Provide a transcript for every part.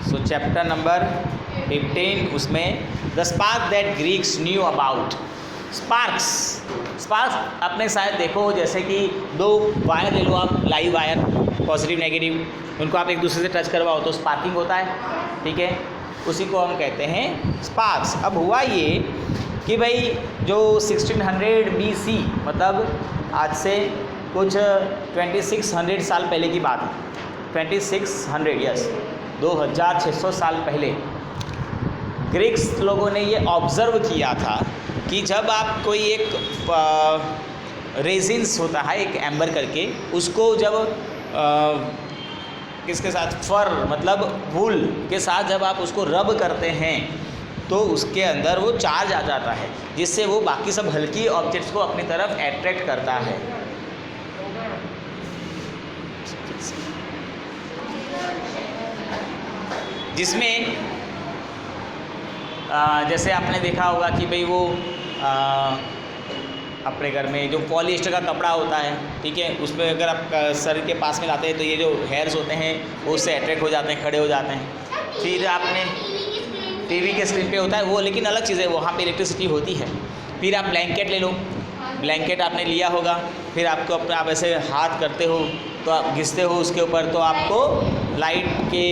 सो chapter number 15 उसमें the spark that Greeks knew about. Sparks आपने शायद देखो, जैसे कि दो वायर ले लो आप, लाइव वायर पॉजिटिव नेगेटिव, उनको आप एक दूसरे से टच करवाओ तो स्पार्किंग होता है, ठीक है, उसी को हम कहते हैं स्पार्क्स। अब हुआ ये कि भाई जो 1600 BC मतलब आज से कुछ 2600 साल पहले की बात है, 2600 यस 2600 साल पहले ग्रीक्स लोगों ने ये ऑब्ज़र्व किया था कि जब आप कोई एक रेजिन्स होता है एक एम्बर करके, उसको जब किसके साथ फर मतलब वूल के साथ जब आप उसको रब करते हैं तो उसके अंदर वो चार्ज आ जाता है, जिससे वो बाकी सब हल्की ऑब्जेक्ट्स को अपनी तरफ अट्रैक्ट करता है। जिसमें जैसे आपने देखा होगा कि भाई वो अपने घर में जो पॉलिएस्टर का कपड़ा होता है, ठीक है, उसमें अगर आप शरीर के पास में लाते हैं तो ये जो हेयर्स होते हैं वो उससे अट्रैक्ट हो जाते हैं, खड़े हो जाते हैं। फिर आपने टीवी के स्क्रीन पे होता है वो, लेकिन अलग चीज़ है, वहाँ पे इलेक्ट्रिसिटी होती है। फिर आप ब्लैंकेट ले लो, ब्लैंकेट आपने लिया होगा, फिर आपको अपना आप ऐसे हाथ करते हो तो आप घिसते हो उसके ऊपर तो आपको लाइट के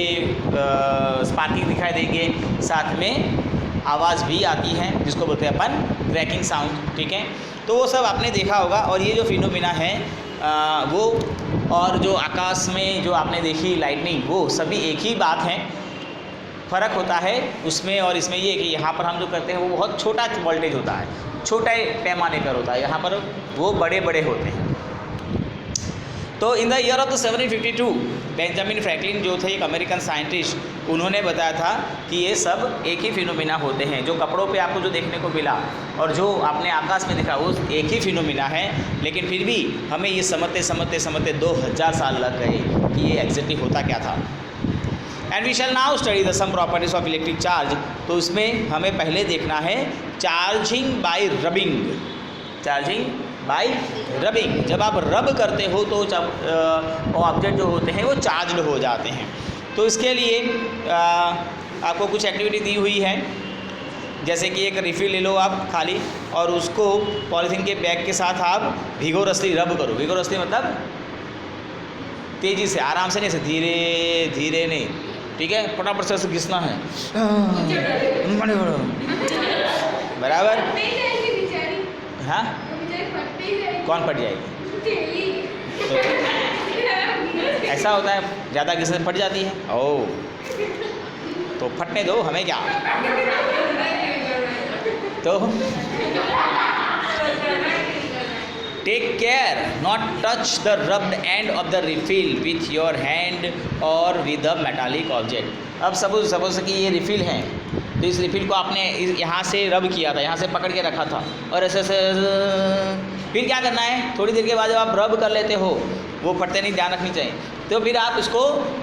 स्पार्किंग दिखाई देंगे, साथ में आवाज़ भी आती है जिसको बोलते हैं अपन क्रैकिंग साउंड, ठीक है। तो वो सब आपने देखा होगा। और ये जो फिनोमिना है वो और जो आकाश में जो आपने देखी लाइटनिंग, वो सभी एक ही बात है। फ़र्क होता है उसमें और इसमें ये कि यहाँ पर हम जो करते हैं वो बहुत छोटा वोल्टेज होता है, छोटे पैमाने पर होता है, यहाँ पर वो बड़े बड़े होते हैं। तो in the year of 1752 Benjamin Franklin जो थे एक अमेरिकन साइंटिस्ट, उन्होंने बताया था कि ये सब एक ही फिनोमिना होते हैं। जो कपड़ों पे आपको जो देखने को मिला और जो आपने आकाश में देखा वो एक ही फिनोमिना है, लेकिन फिर भी हमें ये समझते 2000 साल लग गए कि ये एग्जैक्टली होता क्या था। And we shall now study the some properties of electric charge. तो इसमें हमें पहले देखना है charging by rubbing. Charging by rubbing, जब आप रब करते हो तो ऑब्जेक्ट जो होते हैं वो चार्ज्ड हो जाते हैं। तो इसके लिए आपको कुछ एक्टिविटी दी हुई है, जैसे कि एक रिफिल ले लो आप खाली और उसको पॉलीथीन के बैग के साथ आप भिगोरसली रब करो। भिगोरसली मतलब तेज़ी से, आराम से नहीं, से धीरे धीरे नहीं, ठीक है, फटाफट से घिसना है बराबर। हाँ, कौन फट जाएगी? तो ऐसा होता है, ज़्यादा घिसने से फट जाती है। ओह, तो फटने दो, हमें क्या। तो take care not touch the rubbed end of the refill with your hand और विद अ मेटालिक ऑब्जेक्ट। अब सपोज कि ये रिफिल है, तो इस रिफिल को आपने यहाँ से रब किया था, यहाँ से पकड़ के रखा था और ऐसे फिर क्या करना है, थोड़ी देर के बाद जब आप रब कर लेते हो, वो फटते नहीं, ध्यान रखनी चाहिए। तो फिर आप इसको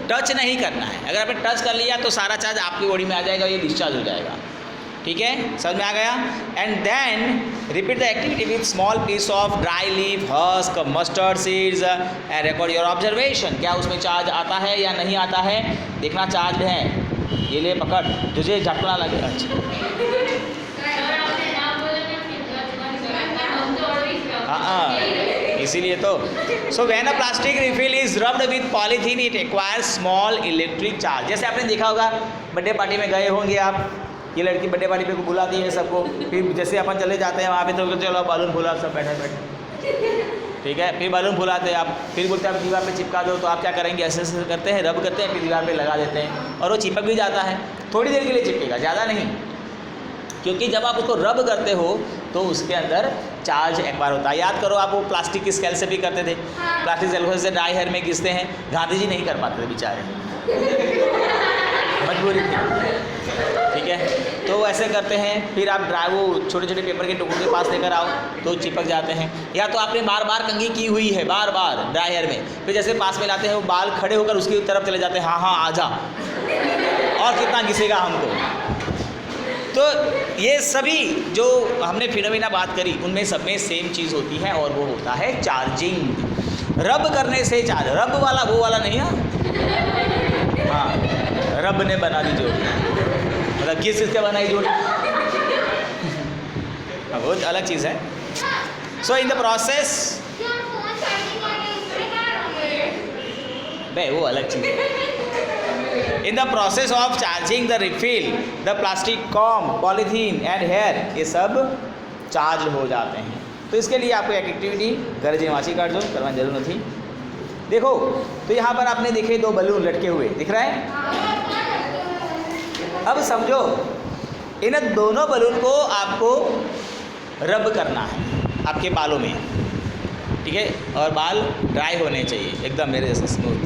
टच नहीं करना है। अगर आपने टच कर लिया तो सारा चार्ज आपकी बॉडी में आ जाएगा, ये डिस्चार्ज हो जाएगा, ठीक है, समझ में आ गया। And then repeat the activity with small piece of dry leaf, husk, mustard seeds and record your observation. क्या उसमें चार्ज आता है या नहीं आता है, देखना चार्ज है। ये ले पकड़, तुझे झटका लगे। अच्छा हाँ, इसीलिए तो। So when a plastic refill is rubbed with polythene it acquires small electric charge. जैसे आपने देखा होगा बर्थडे पार्टी में गए होंगे आप, ये लड़की बर्थडे पार्टी पे को बुलाती है सबको, फिर जैसे अपन चले जाते हैं वहाँ पे तो चलो बालून फुला, सब बैठे, ठीक है, फिर बालून फुलाते हैं आप, फिर बोलते हैं आप दीवार पे चिपका दो। तो आप क्या करेंगे, ऐसे करते हैं, रब करते हैं, फिर दीवार पे लगा देते हैं और वो चिपक भी जाता है। थोड़ी देर के लिए चिपकेगा, ज़्यादा नहीं, क्योंकि जब आप उसको रब करते हो तो उसके अंदर चार्ज एक बार होता है। याद करो, आप वो प्लास्टिक की स्केल से भी करते थे, प्लास्टिक स्केल से ड्राई हेयर में घिसते हैं, गांधी जी नहीं कर पाते थे बेचारे, मजबूरी थी, ठीक है। तो ऐसे करते हैं, फिर आप वो छोटे छोटे पेपर के टुकड़े के पास लेकर आओ तो चिपक जाते हैं। या तो आपने बार बार कंघी की हुई है, बार बार ड्राई हेयर में, फिर जैसे पास में लाते हैं वो बाल खड़े होकर उसकी तरफ चले जाते हैं, हाँ हाँ आजा, और कितना घिसेगा हमको। तो ये सभी जो हमने फिनोमिना बात करी उनमें सब में सेम चीज़ होती है और वो होता है चार्जिंग। रब करने से चार्ज, रब वाला वो वाला नहीं है, हाँ रब रब ने बना दी जोड़ी, मतलब किस चीज़ से बनाई जोड़ी, वो अलग चीज़ है। सो इन द प्रोसेस, भाई वो अलग चीज़ है। In the process of charging the refill, the plastic comb, polythene and hair, ये सब चार्ज हो जाते हैं। तो इसके लिए आपको एक एक्टिविटी गरजे वाची कार्ड जो करवानी जरूर थी। देखो तो यहाँ पर आपने देखे 2 बलून लटके हुए दिख रहा है। अब समझो इन दोनों बलून को आपको रब करना है आपके बालों में, ठीक है, और बाल ड्राई होने चाहिए एकदम मेरे जैसे स्मूथ,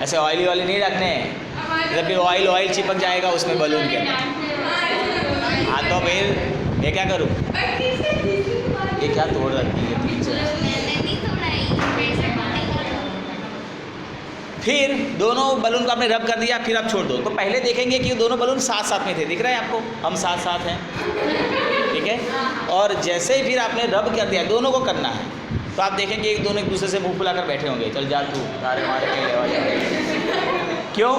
ऐसे ऑयली वाली नहीं रखने हैं, जब भी ऑयल चिपक जाएगा उसमें बलून के अंदर। हाँ तो फिर ये क्या करूँ, ये क्या तोड़ रखी है फिर दोनों बलून को आपने रब कर दिया, फिर आप छोड़ दो। तो पहले देखेंगे कि दोनों बलून साथ साथ में थे, दिख रहा है आपको, हम साथ साथ हैं, ठीक है। और जैसे ही फिर आपने रब कर दिया, दोनों को करना है, तो आप देखेंगे एक दोनों एक दूसरे से मुंह फुलाकर बैठे होंगे, चल जा तू तारे मारे कहीं लेवा जा। क्यों?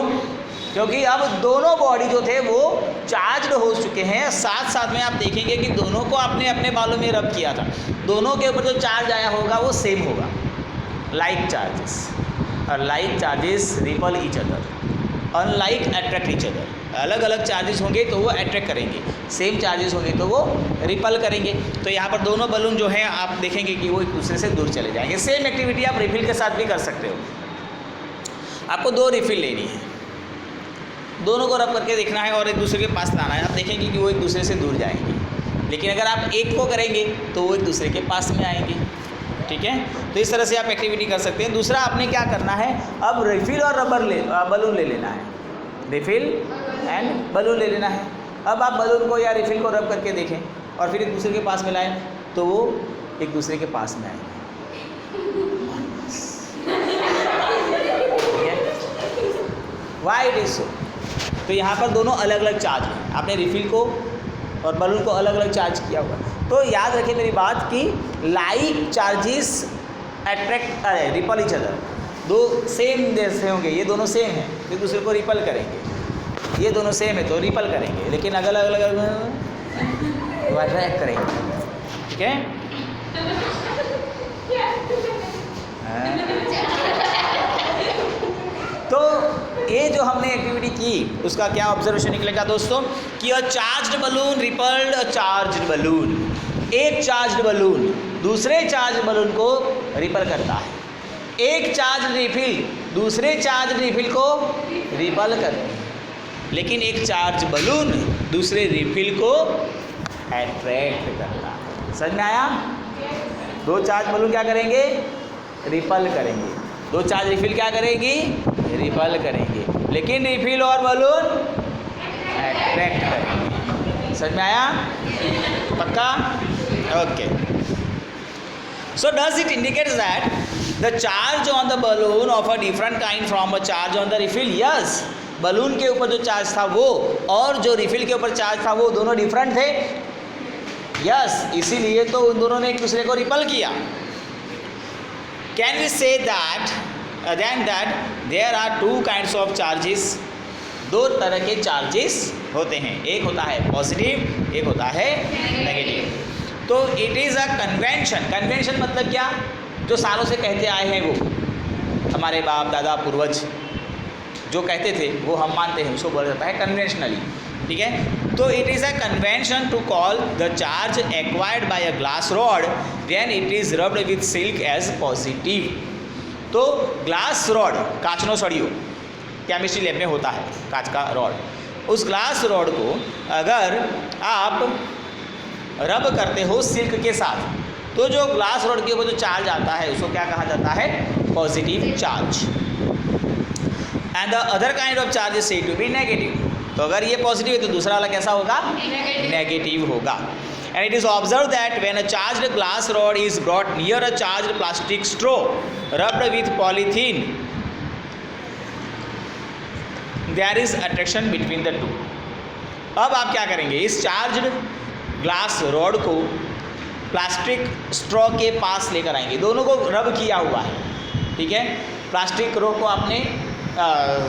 क्योंकि अब दोनों बॉडी जो थे वो चार्ज हो चुके हैं। साथ साथ में आप देखेंगे कि दोनों को आपने अपने बालों में रब किया था, दोनों के ऊपर जो चार्ज आया होगा वो सेम होगा, लाइक चार्जेस। और like charges ripple each other, unlike attract each other. अलग अलग चार्जेस होंगे तो वो अट्रैक्ट करेंगे, सेम चार्जेस होंगे तो वो रिपल करेंगे। तो यहाँ पर दोनों बलून जो हैं आप देखेंगे कि वो एक दूसरे से दूर चले जाएंगे। सेम एक्टिविटी आप रिफिल के साथ भी कर सकते हो। आपको 2 रिफिल लेनी है, दोनों को रब करके देखना है और एक दूसरे के पास लाना है। आप देखेंगे कि वो एक दूसरे से दूर जाएंगे, लेकिन अगर आप एक को करेंगे तो वो एक दूसरे के पास में आएंगे, ठीक है। तो इस तरह से आप एक्टिविटी कर सकते हैं। दूसरा आपने क्या करना है, अब रिफिल और बलून ले लेना है, रिफिल एंड बलून ले लेना है। अब आप बलून को या रिफिल को रब करके देखें और फिर एक दूसरे के पास मिलाएं तो वो एक दूसरे के पास में आएंगे, ठीक है। Why it is so. तो यहाँ पर दोनों अलग अलग चार्ज हैं, आपने रिफिल को और बलून को अलग अलग चार्ज किया हुआ। तो याद रखिए मेरी बात कि like charges attract ripple each other, 2 same जैसे होंगे, ये दोनों सेम हैं तो एक दूसरे को रिपल करेंगे, ये दोनों सेम है तो रिपल करेंगे, लेकिन अलग अलग तो अट्रैक्ट करेंगे, ठीक है। तो ये जो हमने एक्टिविटी की उसका क्या ऑब्जर्वेशन निकलेगा दोस्तों कि अ चार्ज्ड बलून रिपल्ड अ चार्ज्ड बलून, एक चार्ज्ड बलून दूसरे चार्ज बलून को रिपल करता है, एक चार्ज रिफिल दूसरे चार्ज रिफिल को रिपल करता है, लेकिन एक चार्ज बलून दूसरे रिफिल को अट्रैक्ट करता है। समझ में आया? 2 चार्ज बलून क्या करेंगे, रिपल करेंगे, 2 चार्ज रिफिल क्या करेगी, रिपल करेंगे, लेकिन रिफिल और बलून अट्रैक्ट करेंगे। समझ में आया? पक्का? Okay. So does it indicate that the charge on the balloon of a different kind from a charge on the refill? Yes. Balloon के ऊपर जो चार्ज था वो और जो रिफिल के ऊपर चार्ज था वो दोनों डिफरेंट थे। यस, इसीलिए तो उन दोनों ने एक दूसरे को रिपल किया। Can we say that then that there are 2 kinds of charges? 2 तरह के चार्जेस होते हैं, एक होता है पॉजिटिव, एक होता है नेगेटिव। तो it is a convention. Convention मतलब क्या, जो सालों से कहते आए हैं, वो हमारे बाप दादा पूर्वज जो कहते थे वो हम मानते हैं, उसको बोला जाता है कन्वेंशनली, ठीक है। तो it is a convention to call the charge acquired by a glass rod when it is rubbed with silk as positive. तो ग्लास रॉड, कांचनो सड़ियो, केमिस्ट्री लैब में होता है कांच का रॉड, उस ग्लास रॉड को अगर आप रब करते हो सिल्क के साथ, तो जो ग्लास रॉड के ऊपर जो चार्ज आता है उसको क्या कहा जाता है, positive charge. And the other kind of charge is said to be negative. तो अगर ये पॉजिटिव है तो दूसरा वाला कैसा होगा, नेगेटिव होगा। And it is observe that when a charged glass rod is brought near a charged plastic straw rubbed with polythene, there is attraction between the 2। अब आप क्या करेंगे, इस चार्ज्ड ग्लास रॉड को प्लास्टिक स्ट्रॉ के पास लेकर आएंगे, दोनों को रब किया हुआ है, ठीक है। प्लास्टिक रो को आपने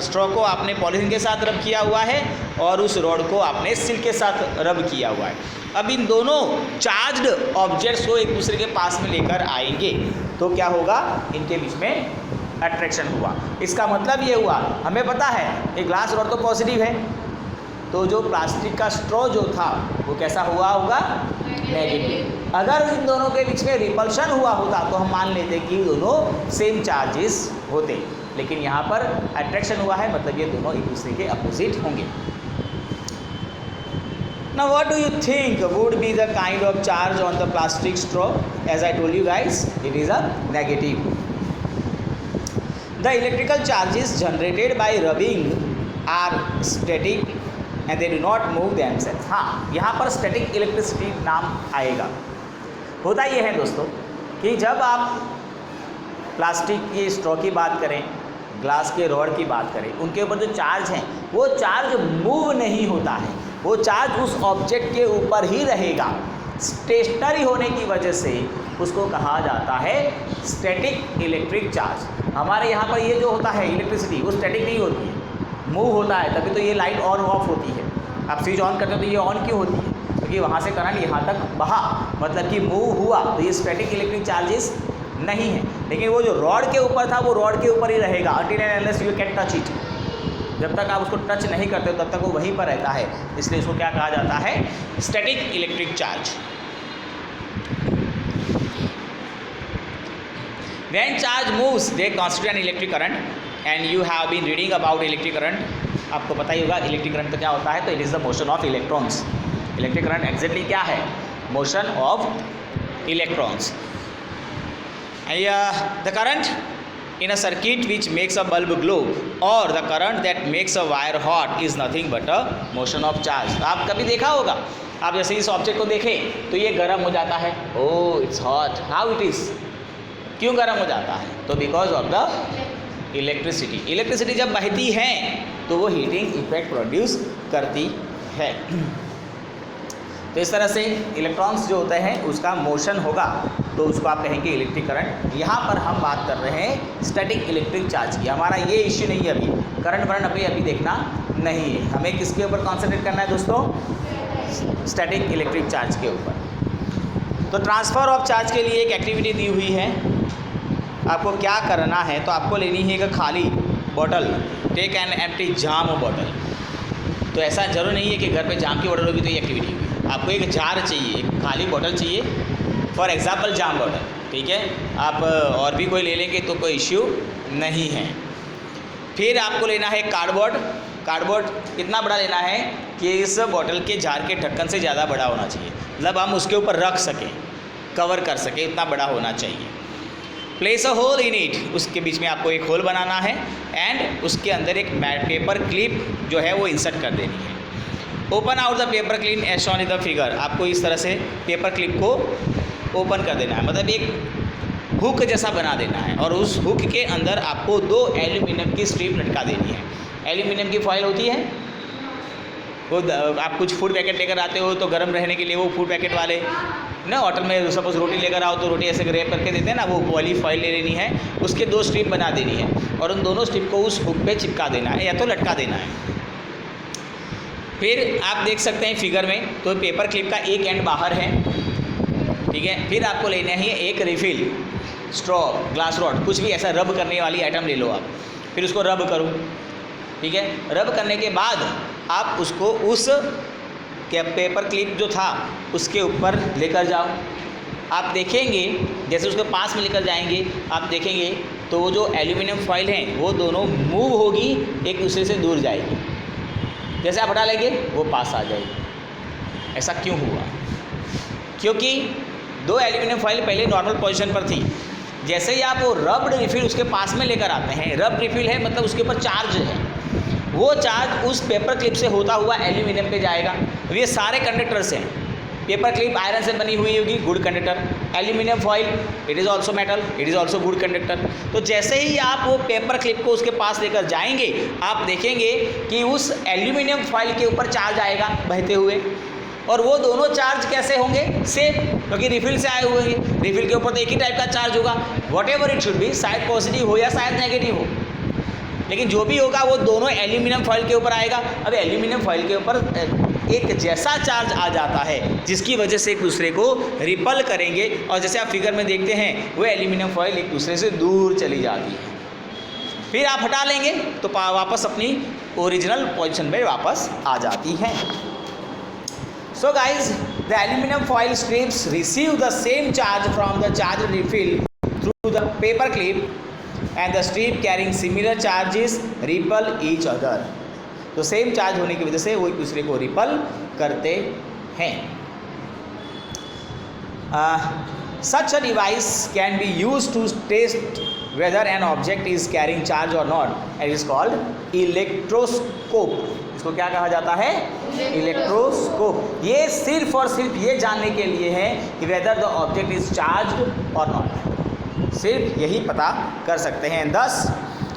स्ट्रॉ को आपने पॉलीथीन के साथ रब किया हुआ है और उस रॉड को आपने सिल्क के साथ रब किया हुआ है। अब इन दोनों चार्ज्ड ऑब्जेक्ट्स को एक दूसरे के पास में लेकर आएंगे तो क्या होगा, इनके बीच में अट्रैक्शन हुआ। इसका मतलब ये हुआ, हमें पता है ये ग्लास रॉड तो पॉजिटिव है, तो जो प्लास्टिक का स्ट्रॉ जो था वो कैसा हुआ होगा, नेगेटिव। अगर इन दोनों के बीच में रिपल्शन हुआ होता तो हम मान लेते कि दोनों सेम चार्जेस होते, लेकिन यहाँ पर अट्रैक्शन हुआ है, मतलब ये दोनों एक दूसरे के अपोजिट होंगे। Now what do you think would be the kind of charge on the plastic straw? As I told you guys, it is a negative. The electrical charges generated by rubbing are static and they do not move themselves. हाँ, यहाँ पर static electricity नाम आएगा। होता ये है दोस्तों कि जब आप प्लास्टिक की स्ट्रॉ की बात करें, ग्लास के रॉड की बात करें, उनके ऊपर जो चार्ज हैं वो चार्ज मूव नहीं होता है, वो चार्ज उस ऑब्जेक्ट के ऊपर ही रहेगा। स्टेशनरी होने की वजह से उसको कहा जाता है स्टैटिक इलेक्ट्रिक चार्ज। हमारे यहाँ पर ये जो होता है इलेक्ट्रिसिटी वो स्टैटिक नहीं होती है, मूव होता है, तभी तो ये लाइट ऑन ऑफ होती है। आप स्विच ऑन करते हो तो ये ऑन क्यों होती है, क्योंकि वहाँ से करंट यहाँ तक बहा, मतलब कि मूव हुआ, तो ये स्टैटिक इलेक्ट्रिक चार्जेस नहीं है। लेकिन वो जो रॉड के ऊपर था वो रॉड के ऊपर ही रहेगा, until and unless you can touch it। जब तक आप उसको टच नहीं करते हो तब तक वो वहीं पर रहता है, इसलिए उसको क्या कहा जाता है, static electric charge. When charge moves they constitute an electric current and you have been reading about electric current। आपको पता ही होगा इलेक्ट्रिक करंट तो क्या होता है, तो it is the motion of electrons. Electric current exactly क्या है, motion of electrons. The current in a circuit which makes a bulb glow or the current that makes a wire hot is nothing but a motion of charge। आप कभी देखा होगा, आप जैसे इस object को देखें तो ये गर्म हो जाता है, oh it's hot, how it is, क्यों गर्म हो जाता है, तो because of the electricity. Electricity जब बहती है तो वो हीटिंग इफेक्ट प्रोड्यूस करती है। तो इस तरह से इलेक्ट्रॉन्स जो होते हैं उसका मोशन होगा तो उसको आप कहेंगे इलेक्ट्रिक करंट। यहाँ पर हम बात कर रहे हैं स्टैटिक इलेक्ट्रिक चार्ज की। हमारा ये इश्यू नहीं है अभी, करंट वरंट अभी देखना नहीं है, हमें किसके ऊपर कॉन्सेंट्रेट करना है दोस्तों, स्टैटिक इलेक्ट्रिक चार्ज के ऊपर। तो ट्रांसफ़र ऑफ चार्ज के लिए एक एक्टिविटी दी हुई है, आपको क्या करना है, तो आपको लेनी है एक खाली bottle, take an empty jam bottle. तो ऐसा जरूर नहीं है कि घर पे जाम की बॉटल होगी तो ये एक्टिविटी होगी, आपको एक जार चाहिए, एक खाली बॉटल चाहिए, फॉर एग्जांपल जाम बॉटल, ठीक है। आप और भी कोई ले लेंगे तो कोई इश्यू नहीं है। फिर आपको लेना है कार्डबोर्ड। कार्डबोर्ड कितना बड़ा लेना है कि इस बॉटल के जार के ढक्कन से ज़्यादा बड़ा होना चाहिए, मतलब हम उसके ऊपर रख सकें, कवर कर सकें, इतना बड़ा होना चाहिए। Place a hole in it, उसके बीच में आपको एक होल बनाना है एंड उसके अंदर एक पेपर क्लिप जो है वो इंसर्ट कर देनी है। Open out the paper clip as shown in the figure, आपको इस तरह से पेपर क्लिप को ओपन कर देना है, मतलब एक हुक जैसा बना देना है और उस हुक के अंदर आपको 2 एल्यूमिनियम की स्ट्रिप लटका देनी है। एल्यूमिनियम की फॉइल होती है वो, आप कुछ फूड पैकेट लेकर आते हो तो गर्म रहने के लिए वो फूड पैकेट वाले ना, होटल में सपोज रोटी लेकर आओ तो रोटी ऐसे रैप करके देते हैं ना, वो वाली फॉइल ले लेनी है, उसके 2 स्ट्रिप बना देनी है और उन दोनों स्ट्रिप को उस हुक पे चिपका देना है या तो लटका देना है। फिर आप देख सकते हैं फिगर में, तो पेपर क्लिप का एक एंड बाहर है, ठीक है। फिर आपको लेना है एक रिफिल, स्ट्रॉ, ग्लास रॉड, कुछ भी ऐसा रब करने वाली आइटम ले लो आप, फिर उसको रब करो, ठीक है। रब करने के बाद आप उसको उस पेपर क्लिप जो था उसके ऊपर लेकर जाओ। आप देखेंगे जैसे उसके पास में लेकर जाएंगे आप देखेंगे तो वो जो एल्यूमिनियम फॉइल है वो दोनों मूव होगी, एक दूसरे से दूर जाएगी, जैसे आप हटा लेंगे वो पास आ जाएगी। ऐसा क्यों हुआ, क्योंकि 2 एल्यूमिनियम फॉइल पहले नॉर्मल पोजीशन पर थी, जैसे ही आप वो रब्ड रिफिल उसके पास में लेकर आते हैं, रब रिफिल है मतलब उसके ऊपर चार्ज है, वो चार्ज उस पेपर क्लिप से होता हुआ एल्यूमिनियम पे जाएगा। ये सारे कंडक्टर्स हैं, पेपर क्लिप आयरन से बनी हुई होगी, good conductor, aluminium foil it is also metal, it is also good conductor. तो जैसे ही आप वो पेपर क्लिप को उसके पास लेकर जाएंगे आप देखेंगे कि उस एल्यूमिनियम फॉइल के ऊपर चार्ज आएगा बहते हुए, और वो दोनों चार्ज कैसे होंगे, सेम, क्योंकि रिफिल से आए हुए हैं, रिफिल के ऊपर तो एक ही टाइप का चार्ज होगा, what ever it should be, शायद पॉजिटिव हो या शायद नेगेटिव हो। लेकिन जो भी होगा वो दोनों एल्यूमिनियम फॉइल के ऊपर आएगा। अब एल्यूमिनियम फॉइल के ऊपर एक जैसा चार्ज आ जाता है जिसकी वजह से एक दूसरे को रिपल करेंगे, और जैसे आप फिगर में देखते हैं वो एल्यूमिनियम फॉइल एक दूसरे से दूर चली जाती है। फिर आप हटा लेंगे तो वापस अपनी ओरिजिनल पोजीशन में वापस आ जाती हैं। So guys, the aluminum foil strips receive the same charge from the charge refill through the paper clip, and the strip carrying similar charges repel each other. तो सेम चार्ज होने की वजह से वो एक दूसरे को रिपल करते हैं। Such a device can be used to test whether an object is carrying charge or not, and it is called electroscope. इसको क्या कहा जाता है? इलेक्ट्रोस्कोप। ये सिर्फ और सिर्फ ये जानने के लिए है कि whether the object is charged और नॉट, सिर्फ यही पता कर सकते हैं। Thus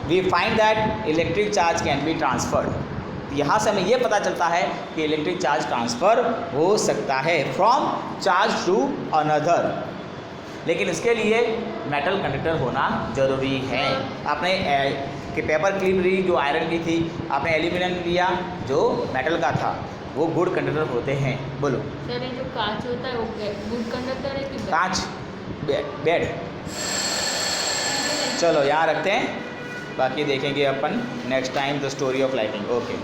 we find that electric charge can be transferred. यहाँ से हमें ये पता चलता है कि इलेक्ट्रिक चार्ज ट्रांसफ़र हो सकता है फ्रॉम चार्ज टू अनदर, लेकिन इसके लिए मेटल कंडक्टर होना ज़रूरी है। आपने कि पेपर क्लिप ली जो आयरन की थी, आपने एल्यूमिनियम लिया जो मेटल का था, वो गुड कंडक्टर होते हैं। बोलो सर, ये जो कांच होता है वो गुड कंडक्टर है कि कांच बैड? चलो यहाँ रखते हैं, बाकी देखेंगे अपन next time the story of lighting. Okay.